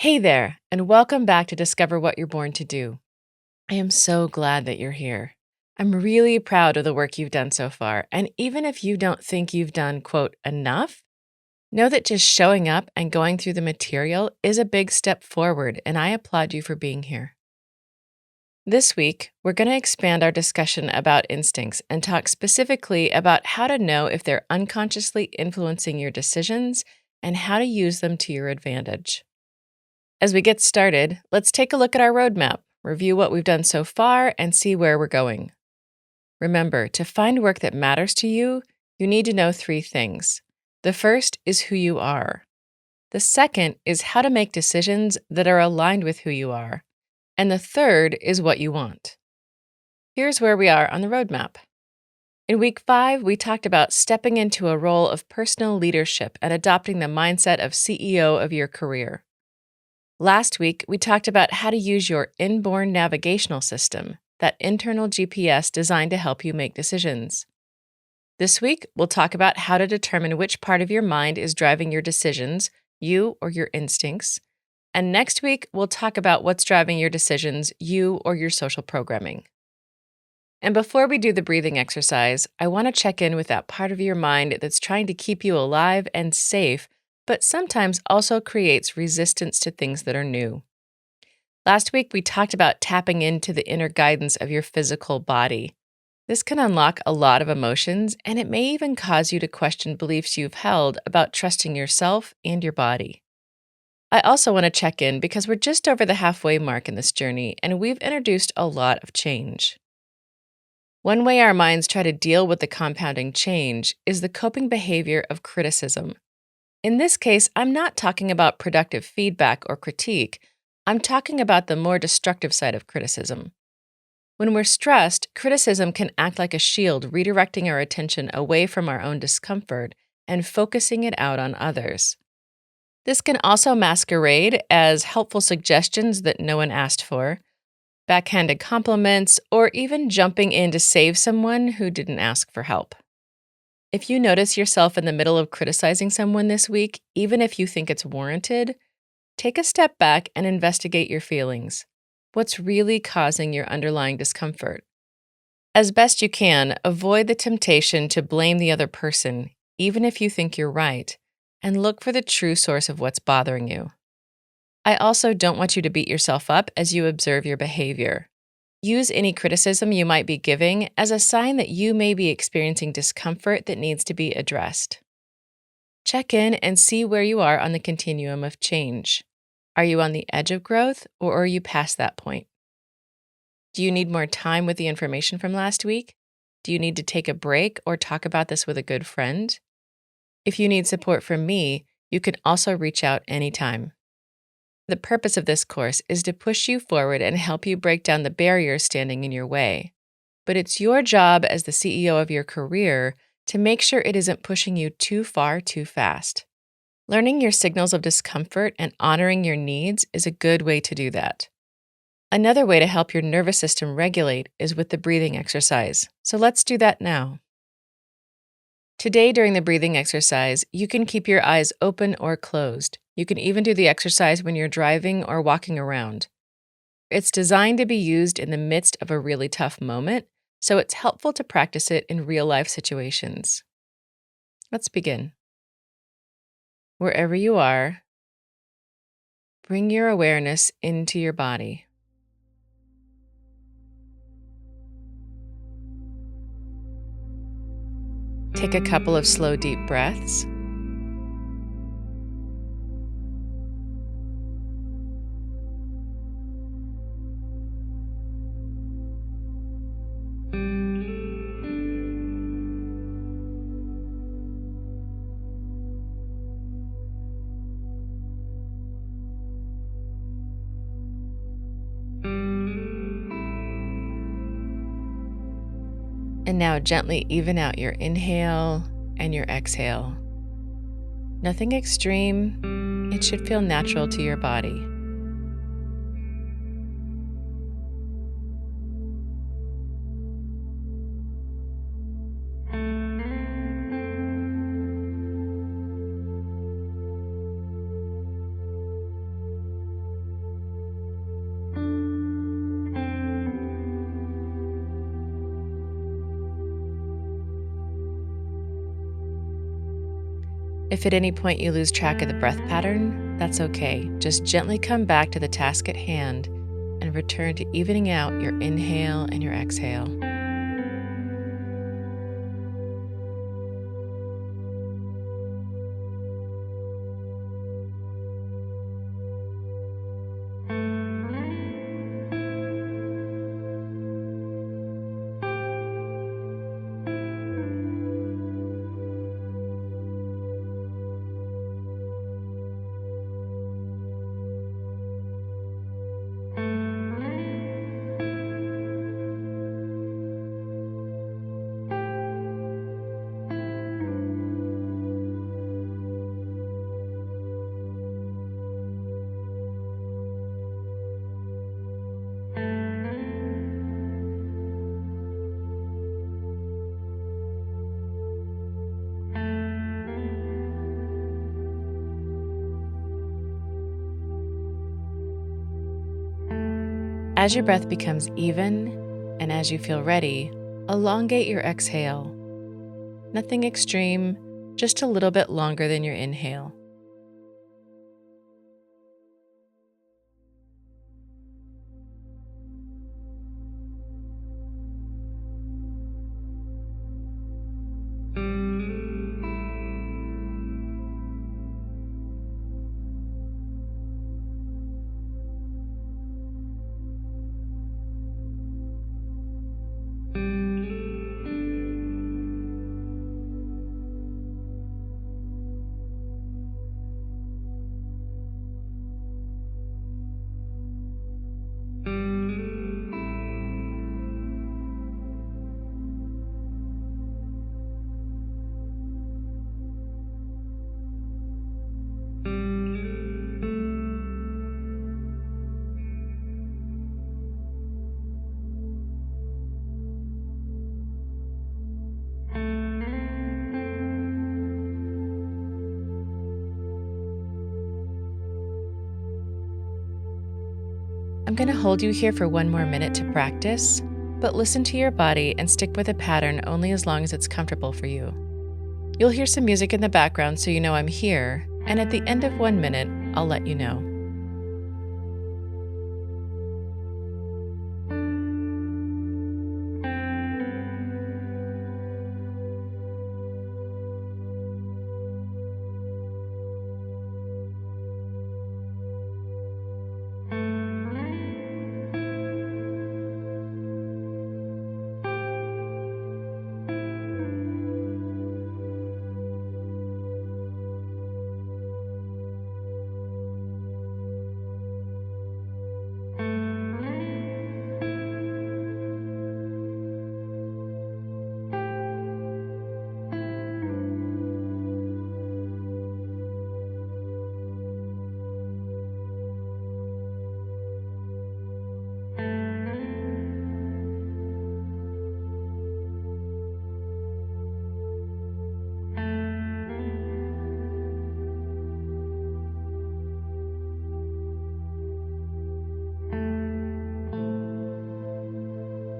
Hey there, and welcome back to Discover What You're Born to Do. I am so glad that you're here. I'm really proud of the work you've done so far, and even if you don't think you've done, quote, enough, know that just showing up and going through the material is a big step forward, and I applaud you for being here. This week, we're going to expand our discussion about instincts and talk specifically about how to know if they're unconsciously influencing your decisions and how to use them to your advantage. As we get started, let's take a look at our roadmap, review what we've done so far, and see where we're going. Remember, to find work that matters to you, you need to know three things. The first is who you are. The second is how to make decisions that are aligned with who you are. And the third is what you want. Here's where we are on the roadmap. In week 5, we talked about stepping into a role of personal leadership and adopting the mindset of CEO of your career. Last week, we talked about how to use your inborn navigational system, that internal GPS designed to help you make decisions. This week, we'll talk about how to determine which part of your mind is driving your decisions, you or your instincts. And next week, we'll talk about what's driving your decisions, you or your social programming. And before we do the breathing exercise, I want to check in with that part of your mind that's trying to keep you alive and safe, but sometimes also creates resistance to things that are new. Last week, we talked about tapping into the inner guidance of your physical body. This can unlock a lot of emotions, and it may even cause you to question beliefs you've held about trusting yourself and your body. I also want to check in because we're just over the halfway mark in this journey, and we've introduced a lot of change. One way our minds try to deal with the compounding change is the coping behavior of criticism. In this case, I'm not talking about productive feedback or critique. I'm talking about the more destructive side of criticism. When we're stressed, criticism can act like a shield, redirecting our attention away from our own discomfort and focusing it out on others. This can also masquerade as helpful suggestions that no one asked for, backhanded compliments, or even jumping in to save someone who didn't ask for help. If you notice yourself in the middle of criticizing someone this week, even if you think it's warranted, take a step back and investigate your feelings. What's really causing your underlying discomfort? As best you can, avoid the temptation to blame the other person, even if you think you're right, and look for the true source of what's bothering you. I also don't want you to beat yourself up as you observe your behavior. Use any criticism you might be giving as a sign that you may be experiencing discomfort that needs to be addressed. Check in and see where you are on the continuum of change. Are you on the edge of growth, or are you past that point? Do you need more time with the information from last week? Do you need to take a break or talk about this with a good friend? If you need support from me, you can also reach out anytime. The purpose of this course is to push you forward and help you break down the barriers standing in your way. But it's your job as the CEO of your career to make sure it isn't pushing you too far too fast. Learning your signals of discomfort and honoring your needs is a good way to do that. Another way to help your nervous system regulate is with the breathing exercise. So let's do that now. Today, during the breathing exercise, you can keep your eyes open or closed. You can even do the exercise when you're driving or walking around. It's designed to be used in the midst of a really tough moment, so it's helpful to practice it in real-life situations. Let's begin. Wherever you are, bring your awareness into your body. Take a couple of slow, deep breaths. And now gently even out your inhale and your exhale. Nothing extreme. It should feel natural to your body. If at any point you lose track of the breath pattern, that's okay. Just gently come back to the task at hand and return to evening out your inhale and your exhale. As your breath becomes even and as you feel ready, elongate your exhale. Nothing extreme, just a little bit longer than your inhale. I'm going to hold you here for one more minute to practice, but listen to your body and stick with a pattern only as long as it's comfortable for you. You'll hear some music in the background so you know I'm here, and at the end of 1 minute, I'll let you know.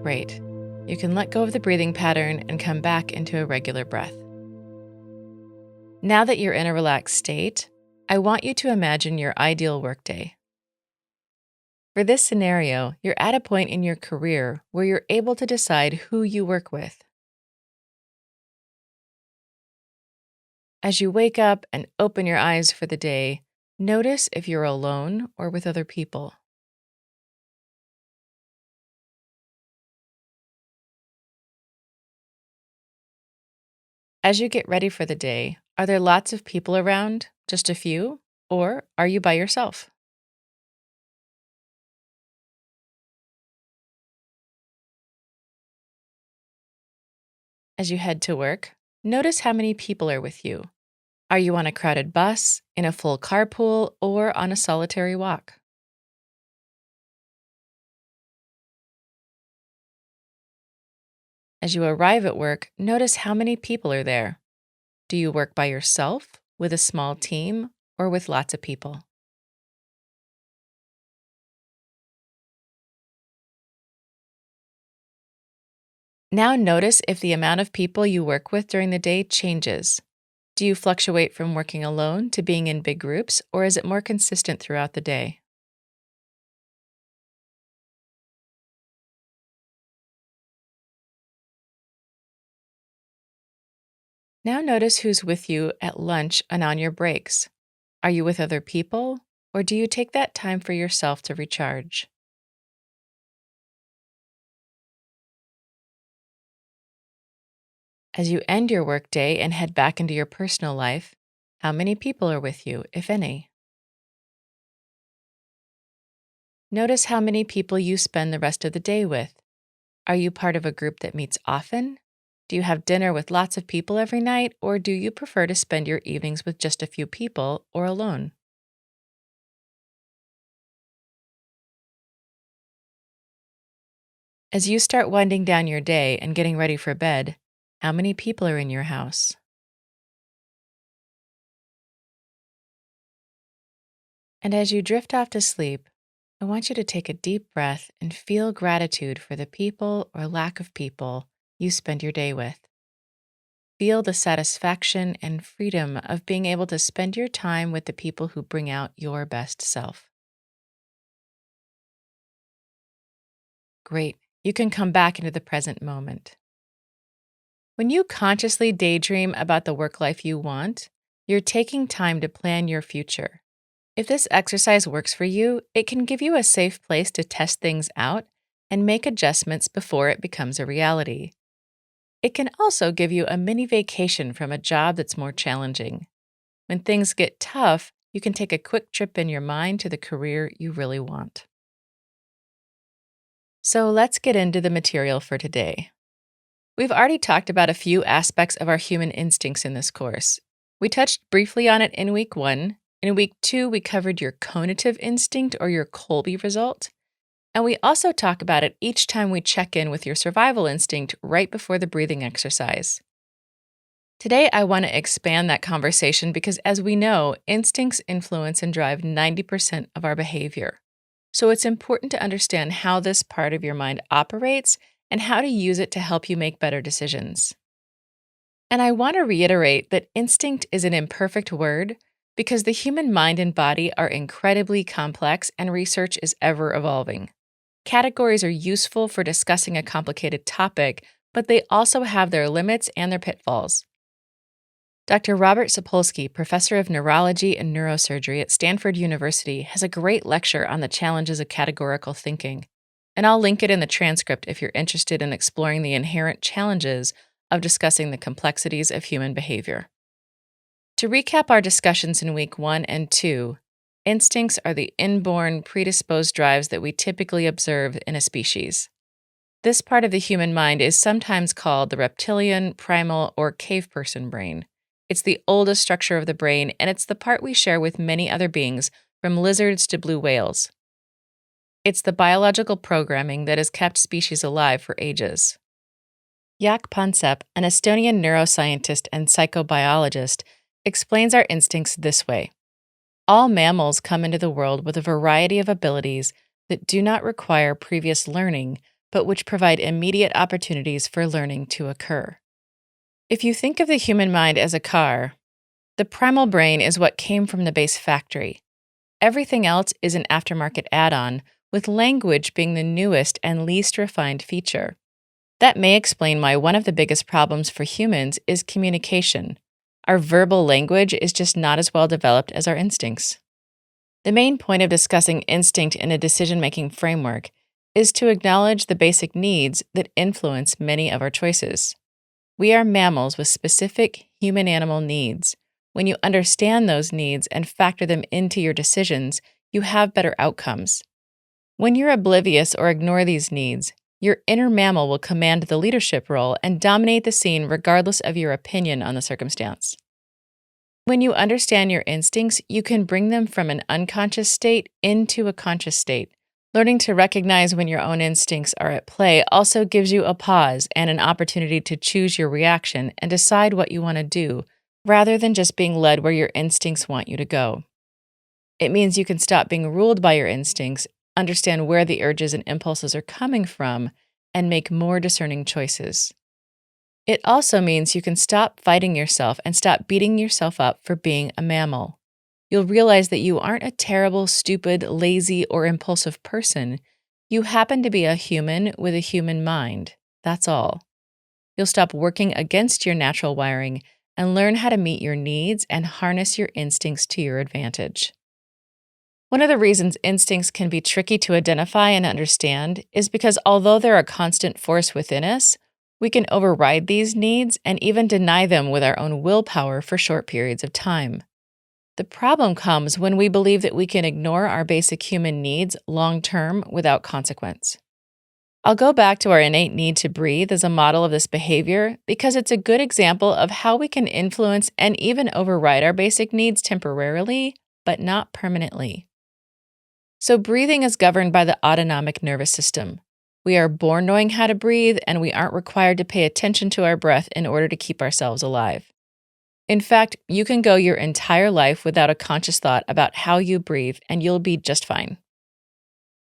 Great. You can let go of the breathing pattern and come back into a regular breath. Now that you're in a relaxed state, I want you to imagine your ideal workday. For this scenario, you're at a point in your career where you're able to decide who you work with. As you wake up and open your eyes for the day, notice if you're alone or with other people. As you get ready for the day, are there lots of people around, just a few, or are you by yourself? As you head to work, notice how many people are with you. Are you on a crowded bus, in a full carpool, or on a solitary walk? As you arrive at work, notice how many people are there. Do you work by yourself, with a small team, or with lots of people? Now notice if the amount of people you work with during the day changes. Do you fluctuate from working alone to being in big groups, or is it more consistent throughout the day? Now notice who's with you at lunch and on your breaks. Are you with other people, or do you take that time for yourself to recharge? As you end your workday and head back into your personal life, how many people are with you, if any? Notice how many people you spend the rest of the day with. Are you part of a group that meets often? Do you have dinner with lots of people every night, or do you prefer to spend your evenings with just a few people or alone? As you start winding down your day and getting ready for bed, how many people are in your house? And as you drift off to sleep, I want you to take a deep breath and feel gratitude for the people or lack of people you spend your day with. Feel the satisfaction and freedom of being able to spend your time with the people who bring out your best self. Great. You can come back into the present moment. When you consciously daydream about the work life you want, you're taking time to plan your future. If this exercise works for you, it can give you a safe place to test things out and make adjustments before it becomes a reality. It can also give you a mini vacation from a job that's more challenging. When things get tough, you can take a quick trip in your mind to the career you really want. So let's get into the material for today. We've already talked about a few aspects of our human instincts in this course. We touched briefly on it in week 1. In week 2, we covered your conative instinct or your Colby result. And we also talk about it each time we check in with your survival instinct right before the breathing exercise. Today, I want to expand that conversation because, as we know, instincts influence and drive 90% of our behavior. So it's important to understand how this part of your mind operates and how to use it to help you make better decisions. And I want to reiterate that instinct is an imperfect word because the human mind and body are incredibly complex and research is ever evolving. Categories are useful for discussing a complicated topic, but they also have their limits and their pitfalls. Dr. Robert Sapolsky, professor of neurology and neurosurgery at Stanford University, has a great lecture on the challenges of categorical thinking. And I'll link it in the transcript if you're interested in exploring the inherent challenges of discussing the complexities of human behavior. To recap our discussions in week 1 and 2, instincts are the inborn, predisposed drives that we typically observe in a species. This part of the human mind is sometimes called the reptilian, primal, or cave person brain. It's the oldest structure of the brain, and it's the part we share with many other beings, from lizards to blue whales. It's the biological programming that has kept species alive for ages. Jaak Pansep, an Estonian neuroscientist and psychobiologist, explains our instincts this way. All mammals come into the world with a variety of abilities that do not require previous learning, but which provide immediate opportunities for learning to occur. If you think of the human mind as a car, the primal brain is what came from the base factory. Everything else is an aftermarket add-on, with language being the newest and least refined feature. That may explain why one of the biggest problems for humans is communication. Our verbal language is just not as well developed as our instincts. The main point of discussing instinct in a decision-making framework is to acknowledge the basic needs that influence many of our choices. We are mammals with specific human-animal needs. When you understand those needs and factor them into your decisions, you have better outcomes. When you're oblivious or ignore these needs, your inner mammal will command the leadership role and dominate the scene regardless of your opinion on the circumstance. When you understand your instincts, you can bring them from an unconscious state into a conscious state. Learning to recognize when your own instincts are at play also gives you a pause and an opportunity to choose your reaction and decide what you want to do, rather than just being led where your instincts want you to go. It means you can stop being ruled by your instincts, understand where the urges and impulses are coming from, and make more discerning choices. It also means you can stop fighting yourself and stop beating yourself up for being a mammal. You'll realize that you aren't a terrible, stupid, lazy, or impulsive person. You happen to be a human with a human mind. That's all. You'll stop working against your natural wiring and learn how to meet your needs and harness your instincts to your advantage. One of the reasons instincts can be tricky to identify and understand is because although they're a constant force within us, we can override these needs and even deny them with our own willpower for short periods of time. The problem comes when we believe that we can ignore our basic human needs long term without consequence. I'll go back to our innate need to breathe as a model of this behavior because it's a good example of how we can influence and even override our basic needs temporarily, but not permanently. So, breathing is governed by the autonomic nervous system. We are born knowing how to breathe, and we aren't required to pay attention to our breath in order to keep ourselves alive. In fact, you can go your entire life without a conscious thought about how you breathe, and you'll be just fine.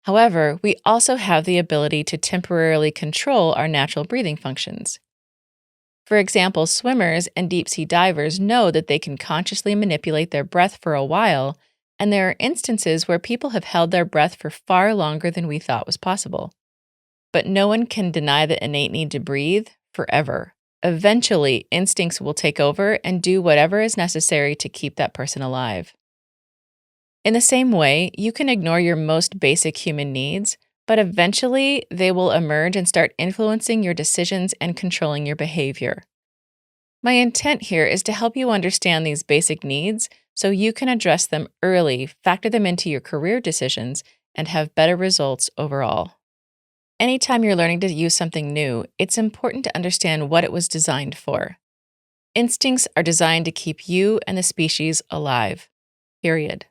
However, we also have the ability to temporarily control our natural breathing functions. For example, swimmers and deep-sea divers know that they can consciously manipulate their breath for a while, and there are instances where people have held their breath for far longer than we thought was possible. But no one can deny the innate need to breathe forever. Eventually, instincts will take over and do whatever is necessary to keep that person alive. In the same way, you can ignore your most basic human needs, but eventually they will emerge and start influencing your decisions and controlling your behavior. My intent here is to help you understand these basic needs so you can address them early, factor them into your career decisions, and have better results overall. Anytime you're learning to use something new, it's important to understand what it was designed for. Instincts are designed to keep you and the species alive. Period.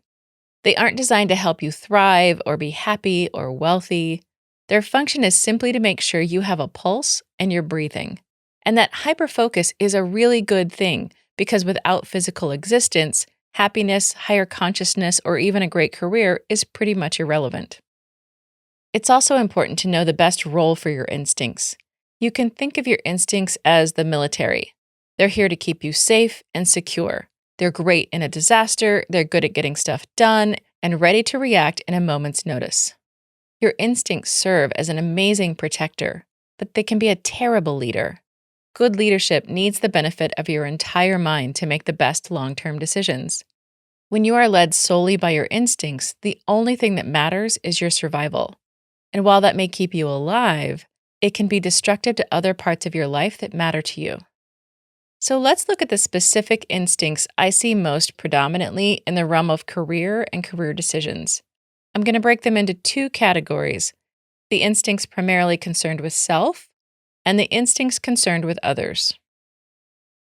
They aren't designed to help you thrive or be happy or wealthy. Their function is simply to make sure you have a pulse and you're breathing. And that hyperfocus is a really good thing because without physical existence, happiness, higher consciousness, or even a great career is pretty much irrelevant. It's also important to know the best role for your instincts. You can think of your instincts as the military. They're here to keep you safe and secure. They're great in a disaster, they're good at getting stuff done, and ready to react in a moment's notice. Your instincts serve as an amazing protector, but they can be a terrible leader. Good leadership needs the benefit of your entire mind to make the best long-term decisions. When you are led solely by your instincts, the only thing that matters is your survival. And while that may keep you alive, it can be destructive to other parts of your life that matter to you. So let's look at the specific instincts I see most predominantly in the realm of career and career decisions. I'm going to break them into two categories: the instincts primarily concerned with self and the instincts concerned with others.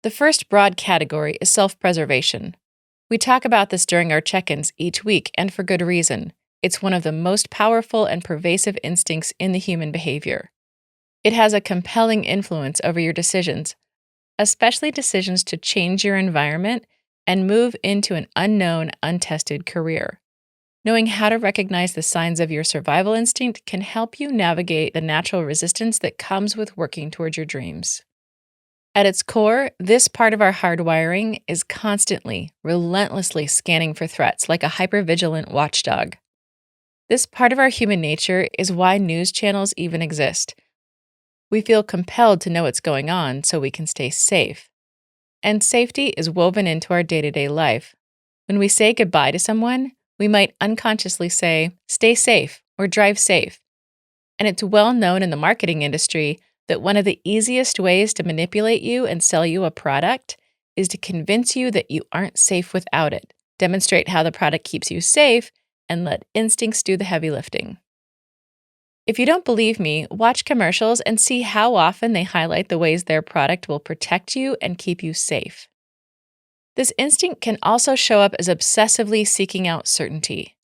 The first broad category is self-preservation. We talk about this during our check-ins each week, and for good reason. It's one of the most powerful and pervasive instincts in the human behavior. It has a compelling influence over your decisions, especially decisions to change your environment and move into an unknown, untested career. Knowing how to recognize the signs of your survival instinct can help you navigate the natural resistance that comes with working towards your dreams. At its core, this part of our hardwiring is constantly, relentlessly scanning for threats like a hypervigilant watchdog. This part of our human nature is why news channels even exist. We feel compelled to know what's going on so we can stay safe. And safety is woven into our day-to-day life. When we say goodbye to someone, we might unconsciously say, "Stay safe," or "Drive safe." And it's well known in the marketing industry that one of the easiest ways to manipulate you and sell you a product is to convince you that you aren't safe without it, demonstrate how the product keeps you safe, and let instincts do the heavy lifting. If you don't believe me, watch commercials and see how often they highlight the ways their product will protect you and keep you safe. This instinct can also show up as obsessively seeking out certainty.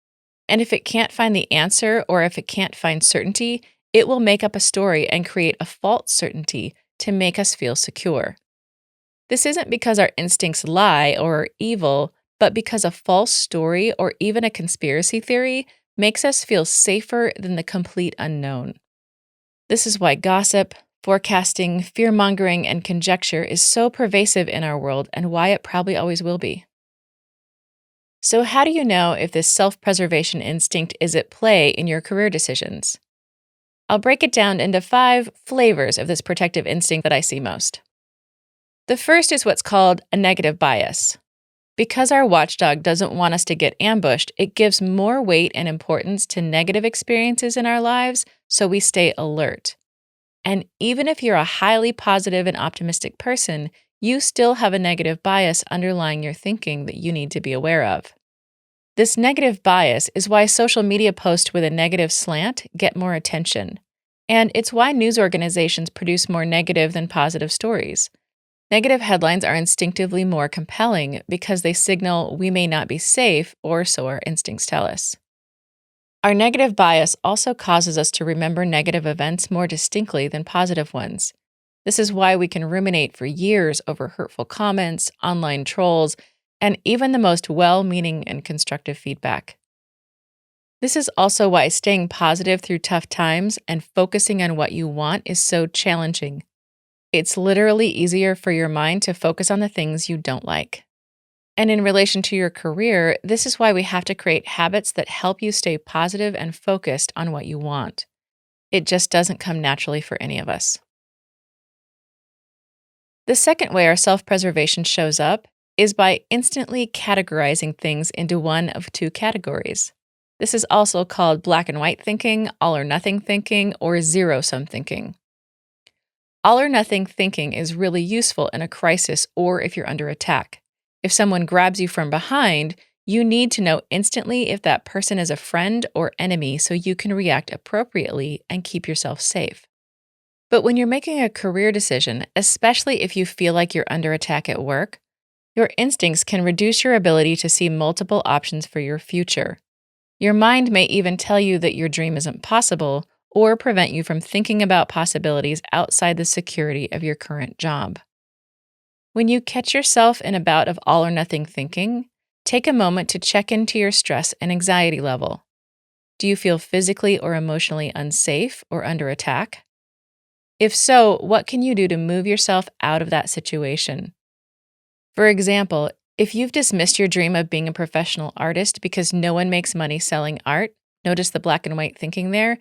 And if it can't find the answer or if it can't find certainty, it will make up a story and create a false certainty to make us feel secure. This isn't because our instincts lie or are evil, but because a false story or even a conspiracy theory makes us feel safer than the complete unknown. This is why gossip, forecasting, fear mongering, and conjecture is so pervasive in our world and why it probably always will be. So, how do you know if this self preservation instinct is at play in your career decisions? I'll break it down into 5 flavors of this protective instinct that I see most. The first is what's called a negative bias. Because our watchdog doesn't want us to get ambushed, it gives more weight and importance to negative experiences in our lives, so we stay alert. And even if you're a highly positive and optimistic person, you still have a negative bias underlying your thinking that you need to be aware of. This negative bias is why social media posts with a negative slant get more attention. And it's why news organizations produce more negative than positive stories. Negative headlines are instinctively more compelling because they signal we may not be safe, or so our instincts tell us. Our negative bias also causes us to remember negative events more distinctly than positive ones. This is why we can ruminate for years over hurtful comments, online trolls, and even the most well-meaning and constructive feedback. This is also why staying positive through tough times and focusing on what you want is so challenging. It's literally easier for your mind to focus on the things you don't like. And in relation to your career, this is why we have to create habits that help you stay positive and focused on what you want. It just doesn't come naturally for any of us. The second way our self-preservation shows up is by instantly categorizing things into one of 2 categories. This is also called black and white thinking, all or nothing thinking, or zero-sum thinking. All or nothing thinking is really useful in a crisis or if you're under attack. If someone grabs you from behind, you need to know instantly if that person is a friend or enemy so you can react appropriately and keep yourself safe. But when you're making a career decision, especially if you feel like you're under attack at work, your instincts can reduce your ability to see multiple options for your future. Your mind may even tell you that your dream isn't possible, or prevent you from thinking about possibilities outside the security of your current job. When you catch yourself in a bout of all or nothing thinking, take a moment to check into your stress and anxiety level. Do you feel physically or emotionally unsafe or under attack? If so, what can you do to move yourself out of that situation? For example, if you've dismissed your dream of being a professional artist because no one makes money selling art, notice the black and white thinking there.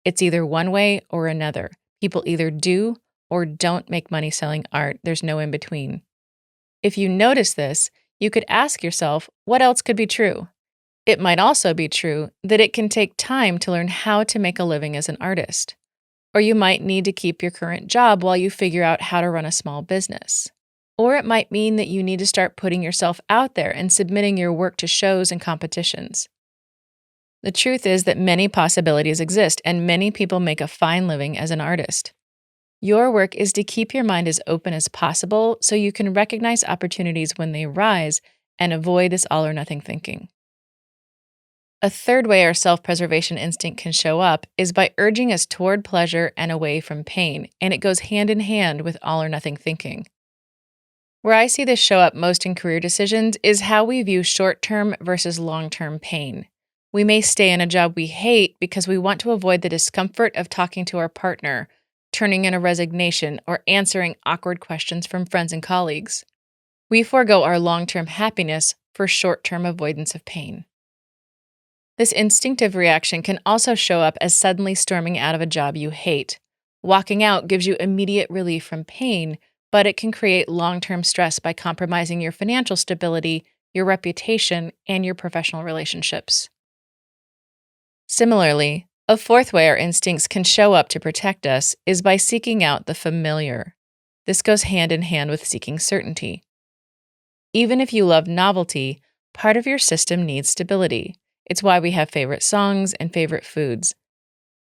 It's either one way or another. People either do or don't make money selling art. There's no in between. If you notice this, you could ask yourself, what else could be true? It might also be true that it can take time to learn how to make a living as an artist. Or you might need to keep your current job while you figure out how to run a small business. Or it might mean that you need to start putting yourself out there and submitting your work to shows and competitions. The truth is that many possibilities exist, and many people make a fine living as an artist. Your work is to keep your mind as open as possible so you can recognize opportunities when they rise and avoid this all or nothing thinking. A third way our self-preservation instinct can show up is by urging us toward pleasure and away from pain, and it goes hand in hand with all or nothing thinking. Where I see this show up most in career decisions is how we view short-term versus long-term pain. We may stay in a job we hate because we want to avoid the discomfort of talking to our partner, turning in a resignation, or answering awkward questions from friends and colleagues. We forego our long-term happiness for short-term avoidance of pain. This instinctive reaction can also show up as suddenly storming out of a job you hate. Walking out gives you immediate relief from pain, but it can create long-term stress by compromising your financial stability, your reputation, and your professional relationships. Similarly, a fourth way our instincts can show up to protect us is by seeking out the familiar. This goes hand in hand with seeking certainty. Even if you love novelty, part of your system needs stability. It's why we have favorite songs and favorite foods.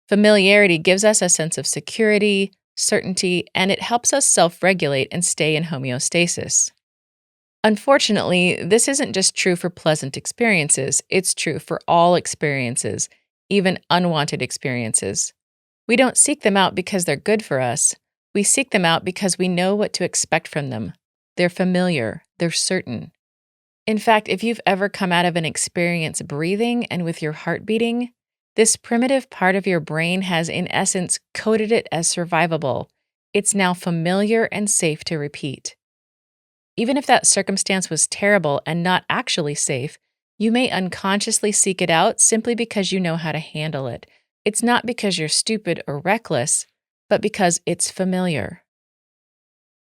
Familiarity gives us a sense of security, certainty, and it helps us self-regulate and stay in homeostasis. Unfortunately, this isn't just true for pleasant experiences, it's true for all experiences, even unwanted experiences. We don't seek them out because they're good for us. We seek them out because we know what to expect from them. They're familiar, they're certain. In fact, if you've ever come out of an experience breathing and with your heart beating, this primitive part of your brain has, in essence, coded it as survivable. It's now familiar and safe to repeat. Even if that circumstance was terrible and not actually safe, you may unconsciously seek it out simply because you know how to handle it. It's not because you're stupid or reckless, but because it's familiar.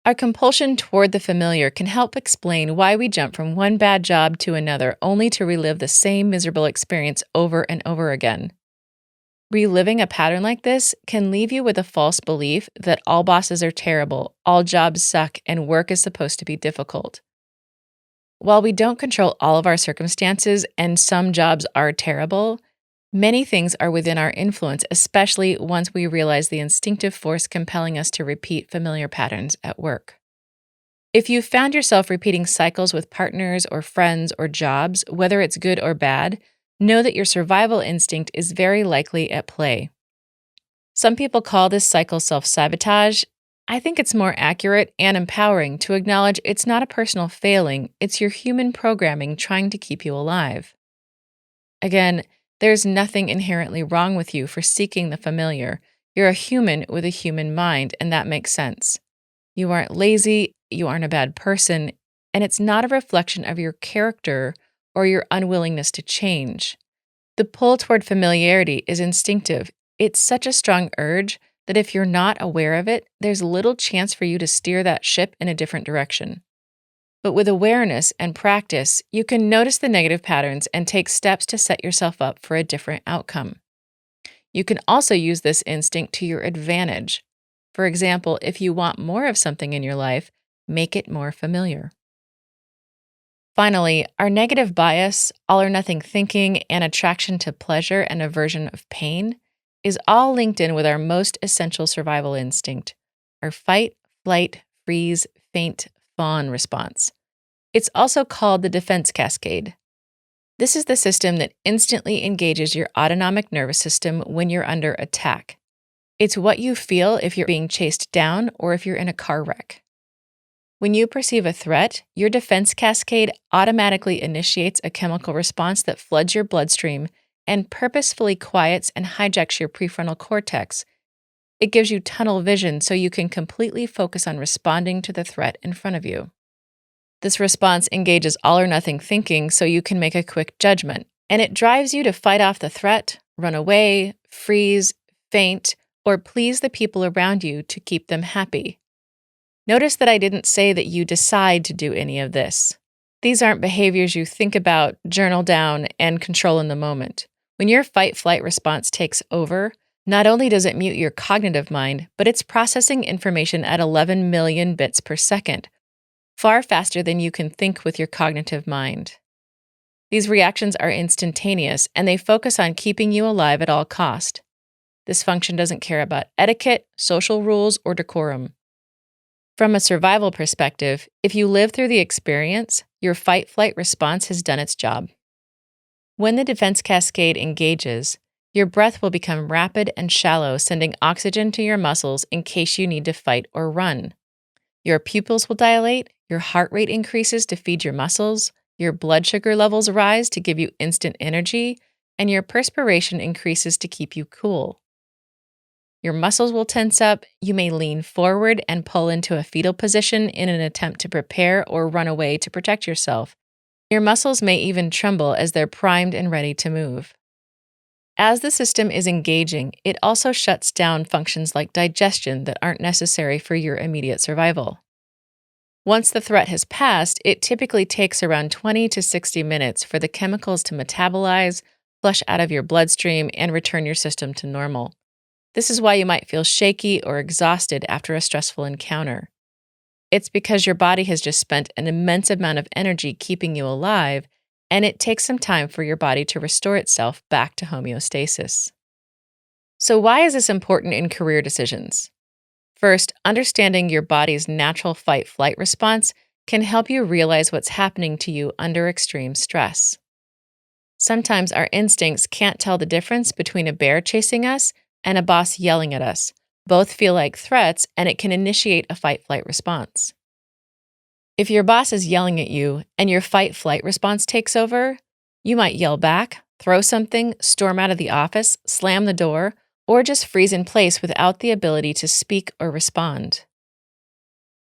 Our compulsion toward the familiar can help explain why we jump from one bad job to another only to relive the same miserable experience over and over again. Reliving a pattern like this can leave you with a false belief that all bosses are terrible, all jobs suck, and work is supposed to be difficult. While we don't control all of our circumstances and some jobs are terrible, many things are within our influence, especially once we realize the instinctive force compelling us to repeat familiar patterns at work. If you've found yourself repeating cycles with partners or friends or jobs, whether it's good or bad, know that your survival instinct is very likely at play. Some people call this cycle self-sabotage. I think it's more accurate and empowering to acknowledge it's not a personal failing, it's your human programming trying to keep you alive. Again, there's nothing inherently wrong with you for seeking the familiar. You're a human with a human mind, and that makes sense. You aren't lazy, you aren't a bad person, and it's not a reflection of your character or your unwillingness to change. The pull toward familiarity is instinctive. It's such a strong urge that if you're not aware of it, there's little chance for you to steer that ship in a different direction. But with awareness and practice, you can notice the negative patterns and take steps to set yourself up for a different outcome. You can also use this instinct to your advantage. For example, if you want more of something in your life, make it more familiar. Finally, our negative bias, all or nothing thinking, and attraction to pleasure and aversion of pain is all linked in with our most essential survival instinct, our fight, flight, freeze, faint, fawn response. It's also called the defense cascade. This is the system that instantly engages your autonomic nervous system when you're under attack. It's what you feel if you're being chased down or if you're in a car wreck. When you perceive a threat, your defense cascade automatically initiates a chemical response that floods your bloodstream and purposefully quiets and hijacks your prefrontal cortex. It gives you tunnel vision so you can completely focus on responding to the threat in front of you. This response engages all or nothing thinking so you can make a quick judgment, and it drives you to fight off the threat, run away, freeze, faint, or please the people around you to keep them happy. Notice that I didn't say that you decide to do any of this. These aren't behaviors you think about, journal down, and control in the moment. When your fight-flight response takes over, not only does it mute your cognitive mind, but it's processing information at 11 million bits per second, far faster than you can think with your cognitive mind. These reactions are instantaneous, and they focus on keeping you alive at all cost. This function doesn't care about etiquette, social rules, or decorum. From a survival perspective, if you live through the experience, your fight-flight response has done its job. When the defense cascade engages, your breath will become rapid and shallow, sending oxygen to your muscles in case you need to fight or run. Your pupils will dilate, your heart rate increases to feed your muscles, your blood sugar levels rise to give you instant energy, and your perspiration increases to keep you cool. Your muscles will tense up, you may lean forward and pull into a fetal position in an attempt to prepare or run away to protect yourself. Your muscles may even tremble as they're primed and ready to move. As the system is engaging, it also shuts down functions like digestion that aren't necessary for your immediate survival. Once the threat has passed, it typically takes around 20 to 60 minutes for the chemicals to metabolize, flush out of your bloodstream, and return your system to normal. This is why you might feel shaky or exhausted after a stressful encounter. It's because your body has just spent an immense amount of energy keeping you alive, and it takes some time for your body to restore itself back to homeostasis. So why is this important in career decisions? First, understanding your body's natural fight-flight response can help you realize what's happening to you under extreme stress. Sometimes our instincts can't tell the difference between a bear chasing us and a boss yelling at us. Both feel like threats, and it can initiate a fight-flight response. If your boss is yelling at you and your fight-flight response takes over, you might yell back, throw something, storm out of the office, slam the door, or just freeze in place without the ability to speak or respond.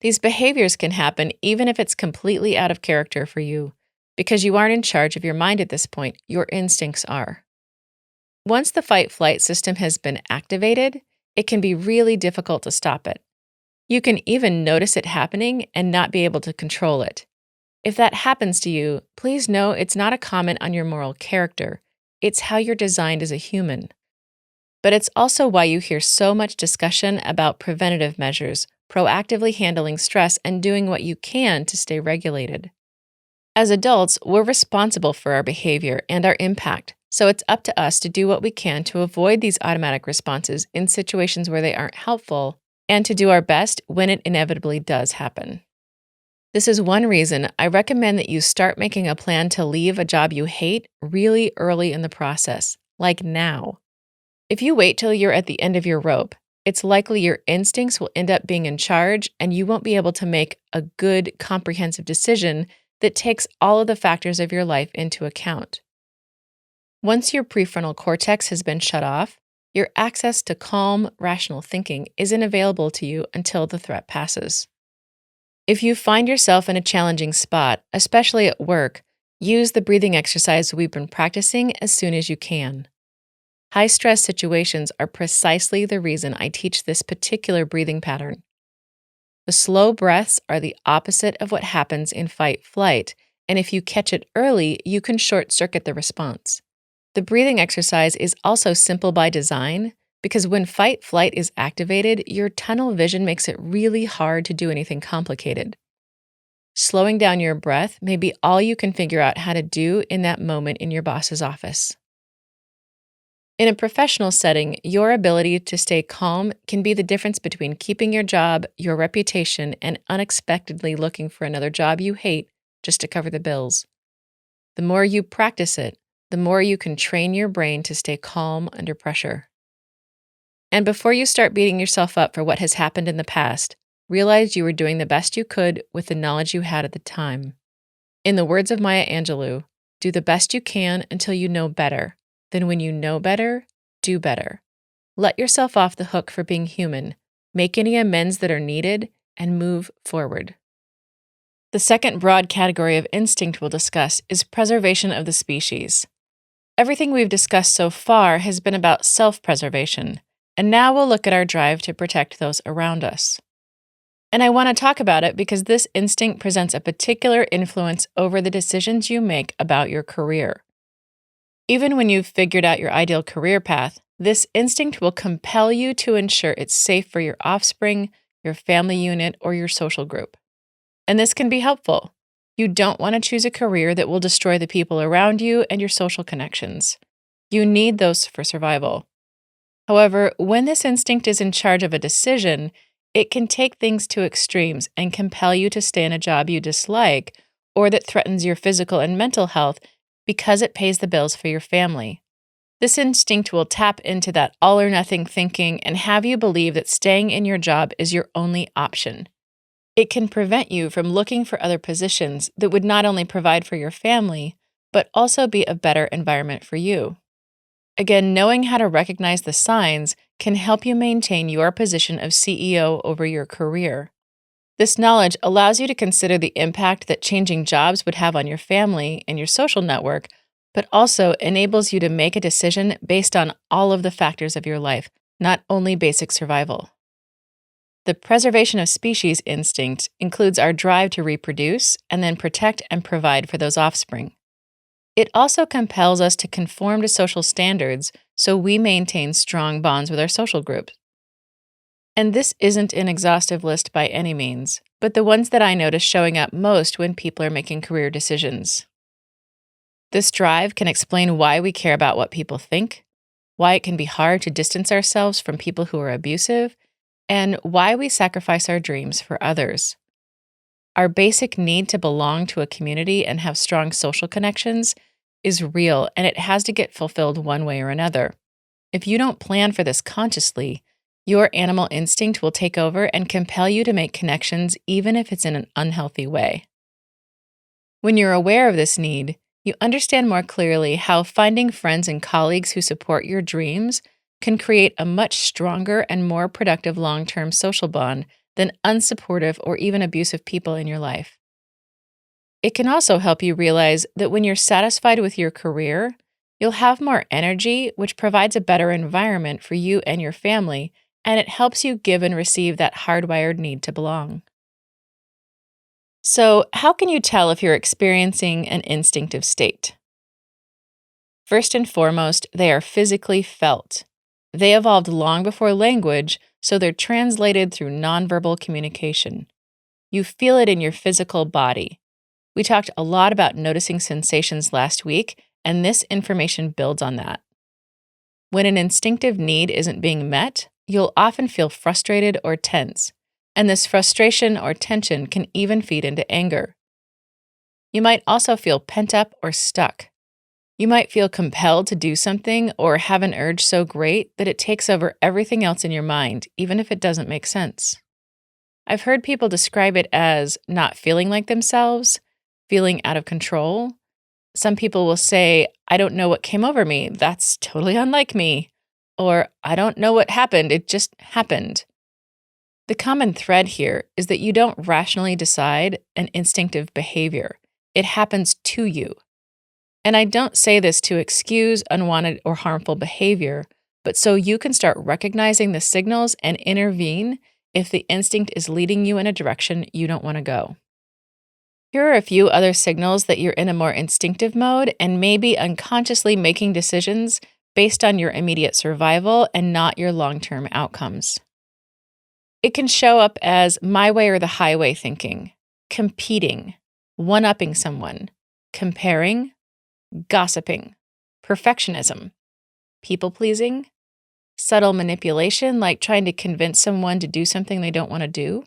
These behaviors can happen even if it's completely out of character for you, because you aren't in charge of your mind at this point, your instincts are. Once the fight-flight system has been activated, it can be really difficult to stop it. You can even notice it happening and not be able to control it. If that happens to you, please know it's not a comment on your moral character. It's how you're designed as a human. But it's also why you hear so much discussion about preventative measures, proactively handling stress, and doing what you can to stay regulated. As adults, we're responsible for our behavior and our impact, so it's up to us to do what we can to avoid these automatic responses in situations where they aren't helpful, and to do our best when it inevitably does happen. This is one reason I recommend that you start making a plan to leave a job you hate really early in the process, like now. If you wait till you're at the end of your rope, it's likely your instincts will end up being in charge and you won't be able to make a good, comprehensive decision that takes all of the factors of your life into account. Once your prefrontal cortex has been shut off, your access to calm, rational thinking isn't available to you until the threat passes. If you find yourself in a challenging spot, especially at work, use the breathing exercise we've been practicing as soon as you can. High-stress situations are precisely the reason I teach this particular breathing pattern. The slow breaths are the opposite of what happens in fight-flight, and if you catch it early, you can short-circuit the response. The breathing exercise is also simple by design, because when fight-flight is activated, your tunnel vision makes it really hard to do anything complicated. Slowing down your breath may be all you can figure out how to do in that moment in your boss's office. In a professional setting, your ability to stay calm can be the difference between keeping your job, your reputation, and unexpectedly looking for another job you hate just to cover the bills. The more you practice it, the more you can train your brain to stay calm under pressure. And before you start beating yourself up for what has happened in the past, realize you were doing the best you could with the knowledge you had at the time. In the words of Maya Angelou, do the best you can until you know better. Then when you know better, do better. Let yourself off the hook for being human, make any amends that are needed, and move forward. The second broad category of instinct we'll discuss is preservation of the species. Everything we've discussed so far has been about self-preservation, and now we'll look at our drive to protect those around us. And I want to talk about it because this instinct presents a particular influence over the decisions you make about your career. Even when you've figured out your ideal career path, this instinct will compel you to ensure it's safe for your offspring, your family unit, or your social group. And this can be helpful. You don't want to choose a career that will destroy the people around you and your social connections. You need those for survival. However, when this instinct is in charge of a decision, it can take things to extremes and compel you to stay in a job you dislike or that threatens your physical and mental health because it pays the bills for your family. This instinct will tap into that all-or-nothing thinking and have you believe that staying in your job is your only option. It can prevent you from looking for other positions that would not only provide for your family, but also be a better environment for you. Again, knowing how to recognize the signs can help you maintain your position of CEO over your career. This knowledge allows you to consider the impact that changing jobs would have on your family and your social network, but also enables you to make a decision based on all of the factors of your life, not only basic survival. The preservation of species instinct includes our drive to reproduce and then protect and provide for those offspring. It also compels us to conform to social standards so we maintain strong bonds with our social groups. And this isn't an exhaustive list by any means, but the ones that I notice showing up most when people are making career decisions. This drive can explain why we care about what people think, why it can be hard to distance ourselves from people who are abusive, and why we sacrifice our dreams for others. Our basic need to belong to a community and have strong social connections is real, and it has to get fulfilled one way or another. If you don't plan for this consciously, your animal instinct will take over and compel you to make connections even if it's in an unhealthy way. When you're aware of this need, you understand more clearly how finding friends and colleagues who support your dreams can create a much stronger and more productive long-term social bond than unsupportive or even abusive people in your life. It can also help you realize that when you're satisfied with your career, you'll have more energy, which provides a better environment for you and your family, and it helps you give and receive that hardwired need to belong. So, how can you tell if you're experiencing an instinctive state? First and foremost, they are physically felt. They evolved long before language, so they're translated through nonverbal communication. You feel it in your physical body. We talked a lot about noticing sensations last week, and this information builds on that. When an instinctive need isn't being met, you'll often feel frustrated or tense, and this frustration or tension can even feed into anger. You might also feel pent up or stuck. You might feel compelled to do something or have an urge so great that it takes over everything else in your mind, even if it doesn't make sense. I've heard people describe it as not feeling like themselves, feeling out of control. Some people will say, I don't know what came over me. That's totally unlike me. Or, I don't know what happened. It just happened. The common thread here is that you don't rationally decide an instinctive behavior. It happens to you. And I don't say this to excuse unwanted or harmful behavior, but so you can start recognizing the signals and intervene if the instinct is leading you in a direction you don't want to go. Here are a few other signals that you're in a more instinctive mode and maybe unconsciously making decisions based on your immediate survival and not your long-term outcomes. It can show up as my way or the highway thinking, competing, one-upping someone, comparing, gossiping, perfectionism, people-pleasing, subtle manipulation like trying to convince someone to do something they don't want to do,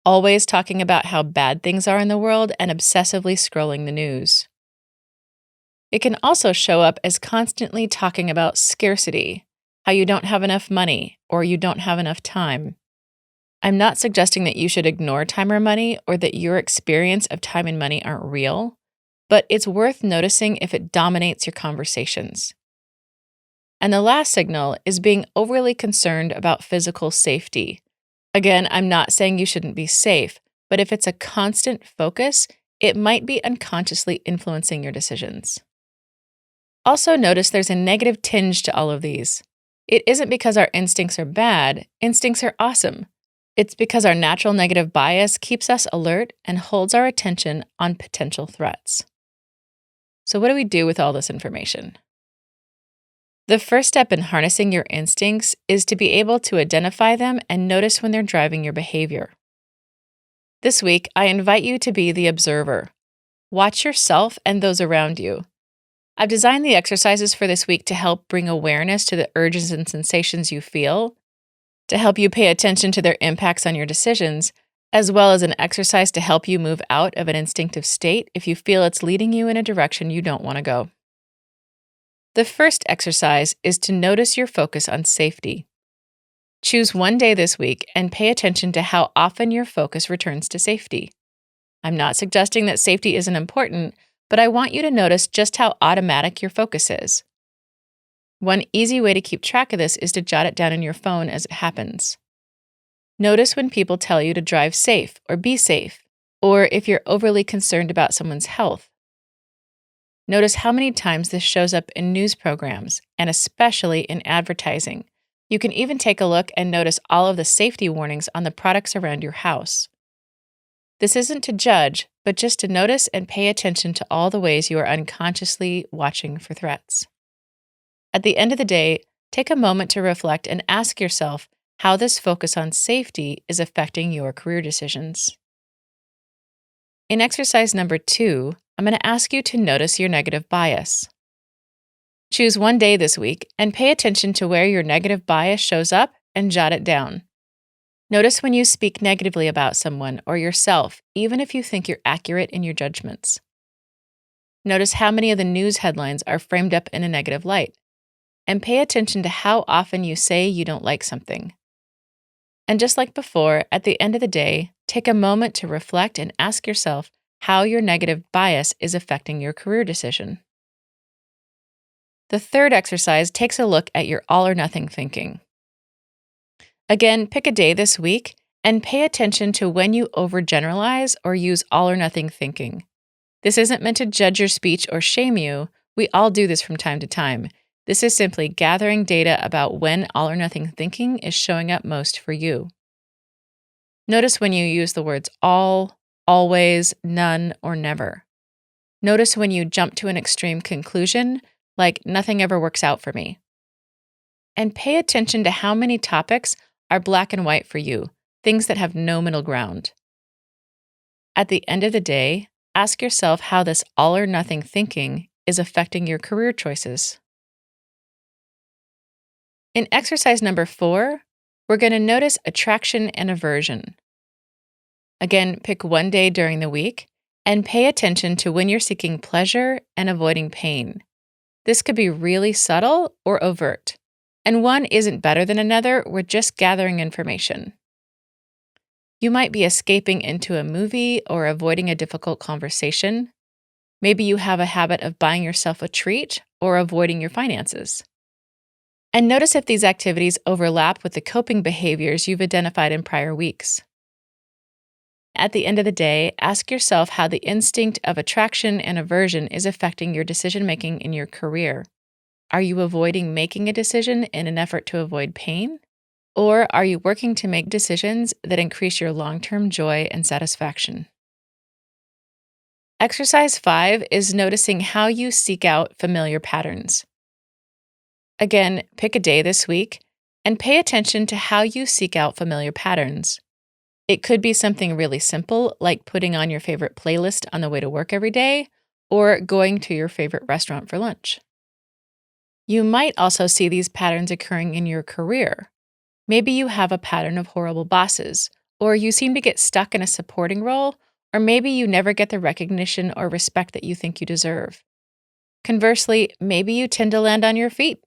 always talking about how bad things are in the world and obsessively scrolling the news. It can also show up as constantly talking about scarcity, how you don't have enough money or you don't have enough time. I'm not suggesting that you should ignore time or money or that your experience of time and money aren't real, but it's worth noticing if it dominates your conversations. And the last signal is being overly concerned about physical safety. Again, I'm not saying you shouldn't be safe, but if it's a constant focus, it might be unconsciously influencing your decisions. Also notice there's a negative tinge to all of these. It isn't because our instincts are bad, instincts are awesome. It's because our natural negative bias keeps us alert and holds our attention on potential threats. So what do we do with all this information? The first step in harnessing your instincts is to be able to identify them and notice when they're driving your behavior. This week, I invite you to be the observer. Watch yourself and those around you. I've designed the exercises for this week to help bring awareness to the urges and sensations you feel, to help you pay attention to their impacts on your decisions, as well as an exercise to help you move out of an instinctive state if you feel it's leading you in a direction you don't want to go. The first exercise is to notice your focus on safety. Choose one day this week and pay attention to how often your focus returns to safety. I'm not suggesting that safety isn't important, but I want you to notice just how automatic your focus is. One easy way to keep track of this is to jot it down in your phone as it happens. Notice when people tell you to drive safe or be safe, or if you're overly concerned about someone's health. Notice how many times this shows up in news programs, and especially in advertising. You can even take a look and notice all of the safety warnings on the products around your house. This isn't to judge, but just to notice and pay attention to all the ways you are unconsciously watching for threats. At the end of the day, take a moment to reflect and ask yourself how this focus on safety is affecting your career decisions. In exercise number 2, I'm going to ask you to notice your negative bias. Choose one day this week and pay attention to where your negative bias shows up and jot it down. Notice when you speak negatively about someone or yourself, even if you think you're accurate in your judgments. Notice how many of the news headlines are framed up in a negative light. And pay attention to how often you say you don't like something. And just like before, at the end of the day, take a moment to reflect and ask yourself how your negative bias is affecting your career decision. The third exercise takes a look at your all or nothing thinking. Again, pick a day this week and pay attention to when you overgeneralize or use all or nothing thinking. This isn't meant to judge your speech or shame you. We all do this from time to time. This is simply gathering data about when all or nothing thinking is showing up most for you. Notice when you use the words all, always, none, or never. Notice when you jump to an extreme conclusion, like nothing ever works out for me. And pay attention to how many topics are black and white for you, things that have no middle ground. At the end of the day, ask yourself how this all or nothing thinking is affecting your career choices. In exercise number 4, we're going to notice attraction and aversion. Again, pick one day during the week and pay attention to when you're seeking pleasure and avoiding pain. This could be really subtle or overt, and one isn't better than another. We're just gathering information. You might be escaping into a movie or avoiding a difficult conversation. Maybe you have a habit of buying yourself a treat or avoiding your finances. And notice if these activities overlap with the coping behaviors you've identified in prior weeks. At the end of the day, ask yourself how the instinct of attraction and aversion is affecting your decision-making in your career. Are you avoiding making a decision in an effort to avoid pain? Or are you working to make decisions that increase your long-term joy and satisfaction? Exercise 5 is noticing how you seek out familiar patterns. Again, pick a day this week and pay attention to how you seek out familiar patterns. It could be something really simple, like putting on your favorite playlist on the way to work every day, or going to your favorite restaurant for lunch. You might also see these patterns occurring in your career. Maybe you have a pattern of horrible bosses, or you seem to get stuck in a supporting role, or maybe you never get the recognition or respect that you think you deserve. Conversely, maybe you tend to land on your feet,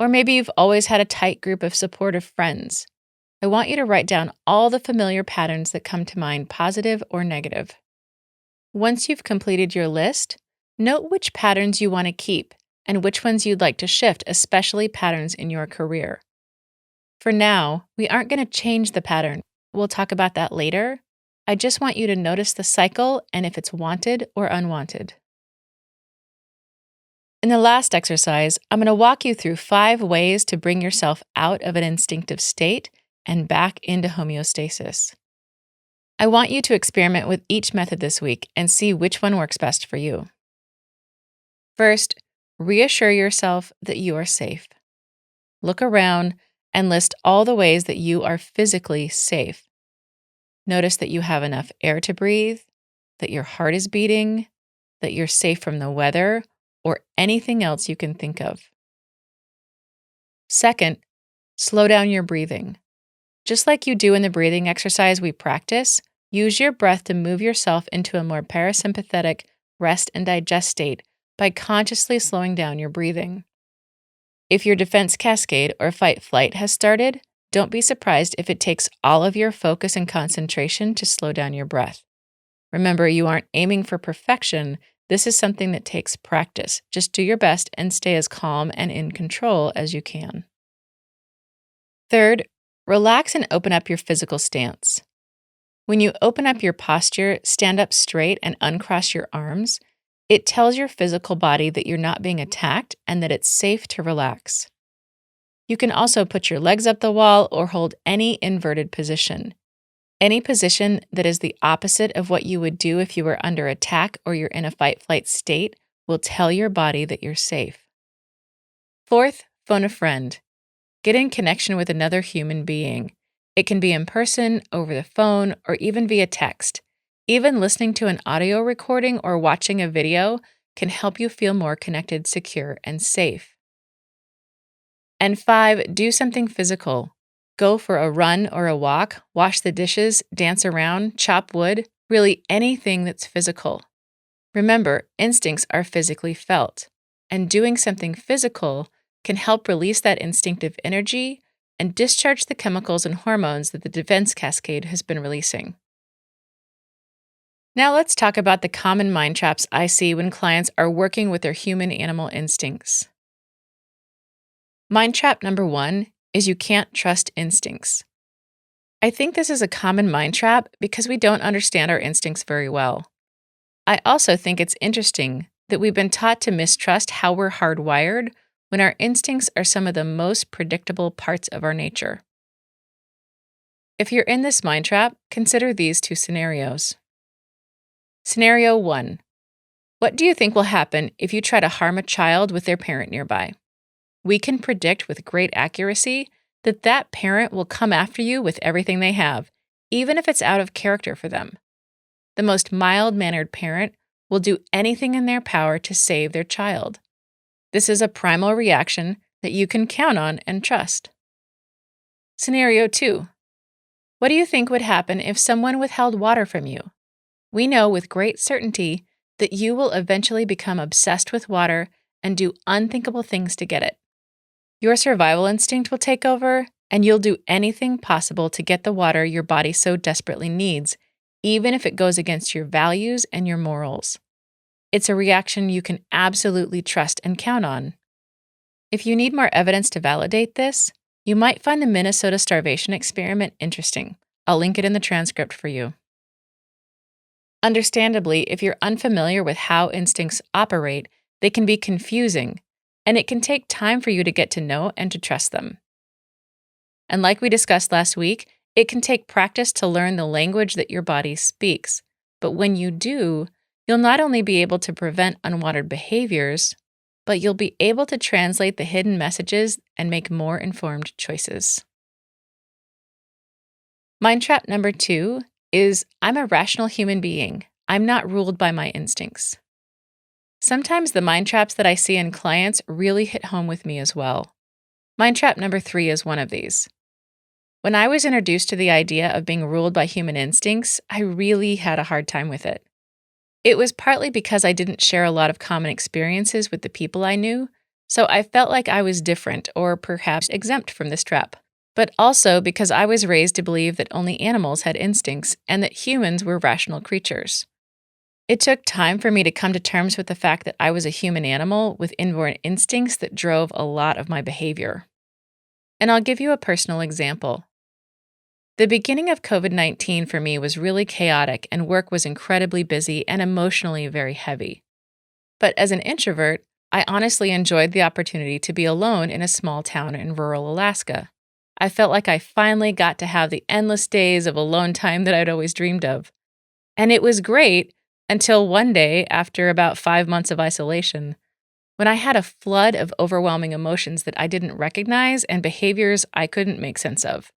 or maybe you've always had a tight group of supportive friends. I want you to write down all the familiar patterns that come to mind, positive or negative. Once you've completed your list, note which patterns you want to keep and which ones you'd like to shift, especially patterns in your career. For now, we aren't going to change the pattern. We'll talk about that later. I just want you to notice the cycle and if it's wanted or unwanted. In the last exercise, I'm going to walk you through 5 ways to bring yourself out of an instinctive state and back into homeostasis. I want you to experiment with each method this week and see which one works best for you. First, reassure yourself that you are safe. Look around and list all the ways that you are physically safe. Notice that you have enough air to breathe, that your heart is beating, that you're safe from the weather, or anything else you can think of. Second, slow down your breathing. Just like you do in the breathing exercise we practice, use your breath to move yourself into a more parasympathetic rest and digest state by consciously slowing down your breathing. If your defense cascade or fight-flight has started, don't be surprised if it takes all of your focus and concentration to slow down your breath. Remember, you aren't aiming for perfection. This is something that takes practice. Just do your best and stay as calm and in control as you can. Third, relax and open up your physical stance. When you open up your posture, stand up straight and uncross your arms, it tells your physical body that you're not being attacked and that it's safe to relax. You can also put your legs up the wall or hold any inverted position. Any position that is the opposite of what you would do if you were under attack or you're in a fight-flight state will tell your body that you're safe. Fourth, phone a friend. Get in connection with another human being. It can be in person, over the phone, or even via text. Even listening to an audio recording or watching a video can help you feel more connected, secure, and safe. And 5, do something physical. Go for a run or a walk, wash the dishes, dance around, chop wood, really anything that's physical. Remember, instincts are physically felt, and doing something physical can help release that instinctive energy and discharge the chemicals and hormones that the defense cascade has been releasing. Now let's talk about the common mind traps I see when clients are working with their human-animal instincts. Mind trap number one is you can't trust instincts. I think this is a common mind trap because we don't understand our instincts very well. I also think it's interesting that we've been taught to mistrust how we're hardwired when our instincts are some of the most predictable parts of our nature. If you're in this mind trap, consider these two scenarios. Scenario 1. What do you think will happen if you try to harm a child with their parent nearby? We can predict with great accuracy that that parent will come after you with everything they have, even if it's out of character for them. The most mild-mannered parent will do anything in their power to save their child. This is a primal reaction that you can count on and trust. Scenario 2. What do you think would happen if someone withheld water from you? We know with great certainty that you will eventually become obsessed with water and do unthinkable things to get it. Your survival instinct will take over, and you'll do anything possible to get the water your body so desperately needs, even if it goes against your values and your morals. It's a reaction you can absolutely trust and count on. If you need more evidence to validate this, you might find the Minnesota starvation experiment interesting. I'll link it in the transcript for you. Understandably, if you're unfamiliar with how instincts operate, they can be confusing, and it can take time for you to get to know and to trust them. And like we discussed last week, it can take practice to learn the language that your body speaks. But when you do, you'll not only be able to prevent unwanted behaviors, but you'll be able to translate the hidden messages and make more informed choices. Mind trap number 2 is I'm a rational human being. I'm not ruled by my instincts. Sometimes the mind traps that I see in clients really hit home with me as well. Mind trap number 3 is one of these. When I was introduced to the idea of being ruled by human instincts, I really had a hard time with it. It was partly because I didn't share a lot of common experiences with the people I knew, so I felt like I was different or perhaps exempt from this trap. But also because I was raised to believe that only animals had instincts and that humans were rational creatures. It took time for me to come to terms with the fact that I was a human animal with inborn instincts that drove a lot of my behavior. And I'll give you a personal example. The beginning of COVID-19 for me was really chaotic and work was incredibly busy and emotionally very heavy. But as an introvert, I honestly enjoyed the opportunity to be alone in a small town in rural Alaska. I felt like I finally got to have the endless days of alone time that I'd always dreamed of. And it was great until one day, after about 5 months of isolation, when I had a flood of overwhelming emotions that I didn't recognize and behaviors I couldn't make sense of.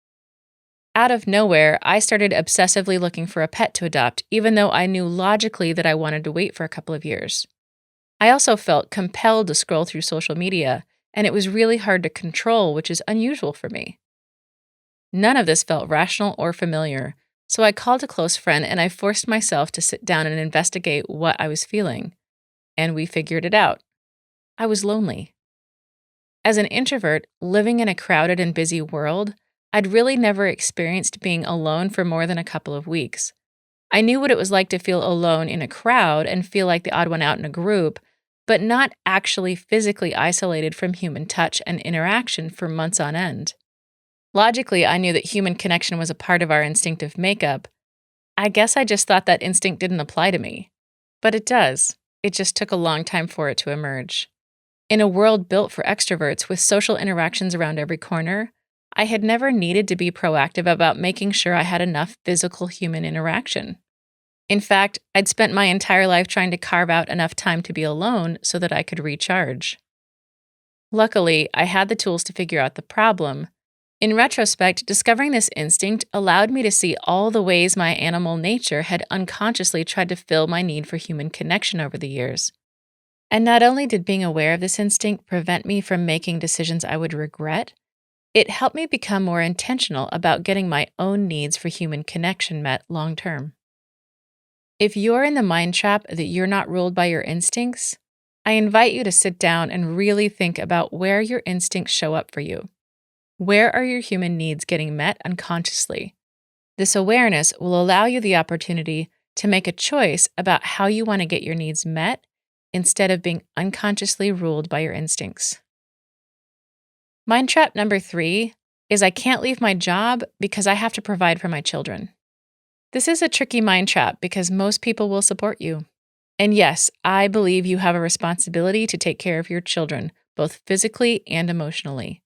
Out of nowhere, I started obsessively looking for a pet to adopt, even though I knew logically that I wanted to wait for a couple of years. I also felt compelled to scroll through social media, and it was really hard to control, which is unusual for me. None of this felt rational or familiar, so I called a close friend and I forced myself to sit down and investigate what I was feeling. And we figured it out. I was lonely. As an introvert, living in a crowded and busy world, I'd really never experienced being alone for more than a couple of weeks. I knew what it was like to feel alone in a crowd and feel like the odd one out in a group, but not actually physically isolated from human touch and interaction for months on end. Logically, I knew that human connection was a part of our instinctive makeup. I guess I just thought that instinct didn't apply to me. But it does. It just took a long time for it to emerge. In a world built for extroverts with social interactions around every corner, I had never needed to be proactive about making sure I had enough physical human interaction. In fact, I'd spent my entire life trying to carve out enough time to be alone so that I could recharge. Luckily, I had the tools to figure out the problem. In retrospect, discovering this instinct allowed me to see all the ways my animal nature had unconsciously tried to fill my need for human connection over the years. And not only did being aware of this instinct prevent me from making decisions I would regret, it helped me become more intentional about getting my own needs for human connection met long term. If you're in the mind trap that you're not ruled by your instincts, I invite you to sit down and really think about where your instincts show up for you. Where are your human needs getting met unconsciously? This awareness will allow you the opportunity to make a choice about how you want to get your needs met instead of being unconsciously ruled by your instincts. Mind trap number 3 is I can't leave my job because I have to provide for my children. This is a tricky mind trap because most people will support you. And yes, I believe you have a responsibility to take care of your children, both physically and emotionally.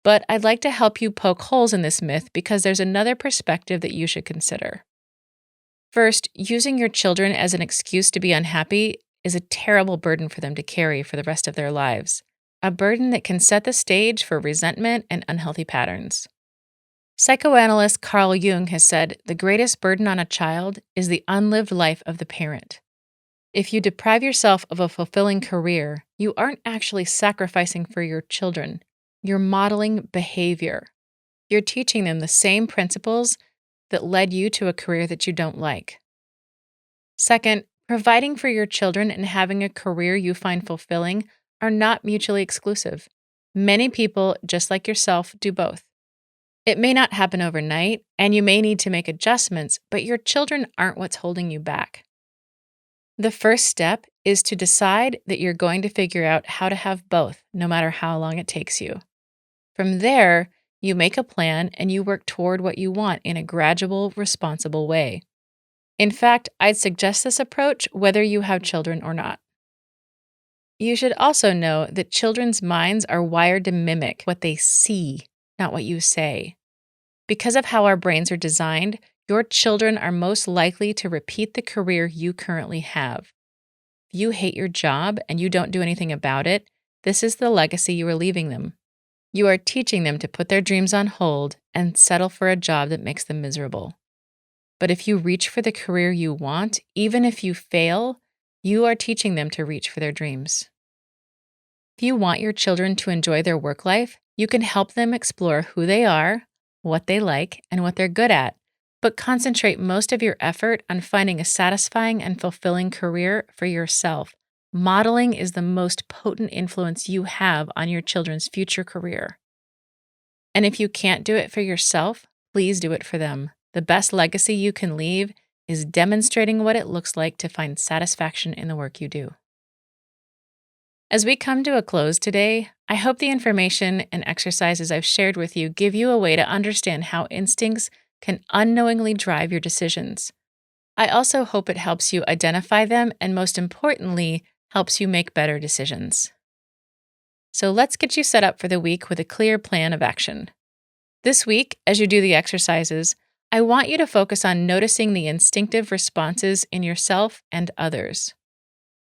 But I'd like to help you poke holes in this myth because there's another perspective that you should consider. First, using your children as an excuse to be unhappy is a terrible burden for them to carry for the rest of their lives, a burden that can set the stage for resentment and unhealthy patterns. Psychoanalyst Carl Jung has said the greatest burden on a child is the unlived life of the parent. If you deprive yourself of a fulfilling career, you aren't actually sacrificing for your children. You're modeling behavior. You're teaching them the same principles that led you to a career that you don't like. Second, providing for your children and having a career you find fulfilling are not mutually exclusive. Many people, just like yourself, do both. It may not happen overnight, and you may need to make adjustments, but your children aren't what's holding you back. The first step is to decide that you're going to figure out how to have both, no matter how long it takes you. From there, you make a plan and you work toward what you want in a gradual, responsible way. In fact, I'd suggest this approach whether you have children or not. You should also know that children's minds are wired to mimic what they see, not what you say. Because of how our brains are designed, your children are most likely to repeat the career you currently have. If you hate your job and you don't do anything about it, this is the legacy you are leaving them. You are teaching them to put their dreams on hold and settle for a job that makes them miserable. But if you reach for the career you want, even if you fail, you are teaching them to reach for their dreams. If you want your children to enjoy their work life, you can help them explore who they are, what they like, and what they're good at, but concentrate most of your effort on finding a satisfying and fulfilling career for yourself. Modeling is the most potent influence you have on your children's future career. And if you can't do it for yourself, please do it for them. The best legacy you can leave is demonstrating what it looks like to find satisfaction in the work you do. As we come to a close today, I hope the information and exercises I've shared with you give you a way to understand how instincts can unknowingly drive your decisions. I also hope it helps you identify them and, most importantly, helps you make better decisions. So let's get you set up for the week with a clear plan of action. This week, as you do the exercises, I want you to focus on noticing the instinctive responses in yourself and others.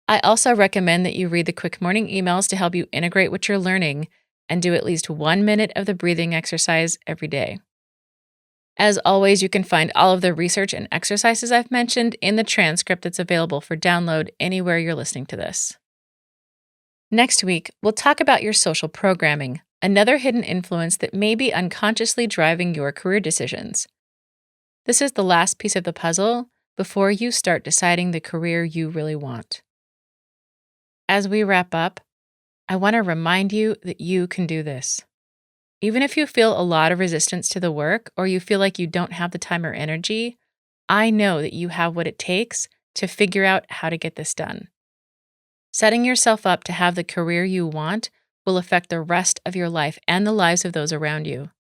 I also recommend that you read the quick morning emails to help you integrate what you're learning and do at least 1 minute of the breathing exercise every day. As always, you can find all of the research and exercises I've mentioned in the transcript that's available for download anywhere you're listening to this. Next week, we'll talk about your social programming, another hidden influence that may be unconsciously driving your career decisions. This is the last piece of the puzzle before you start deciding the career you really want. As we wrap up, I want to remind you that you can do this. Even if you feel a lot of resistance to the work or you feel like you don't have the time or energy, I know that you have what it takes to figure out how to get this done. Setting yourself up to have the career you want will affect the rest of your life and the lives of those around you.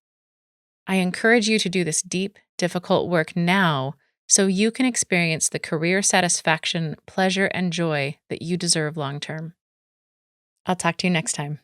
I encourage you to do this deep, difficult work now so you can experience the career satisfaction, pleasure, and joy that you deserve long term. I'll talk to you next time.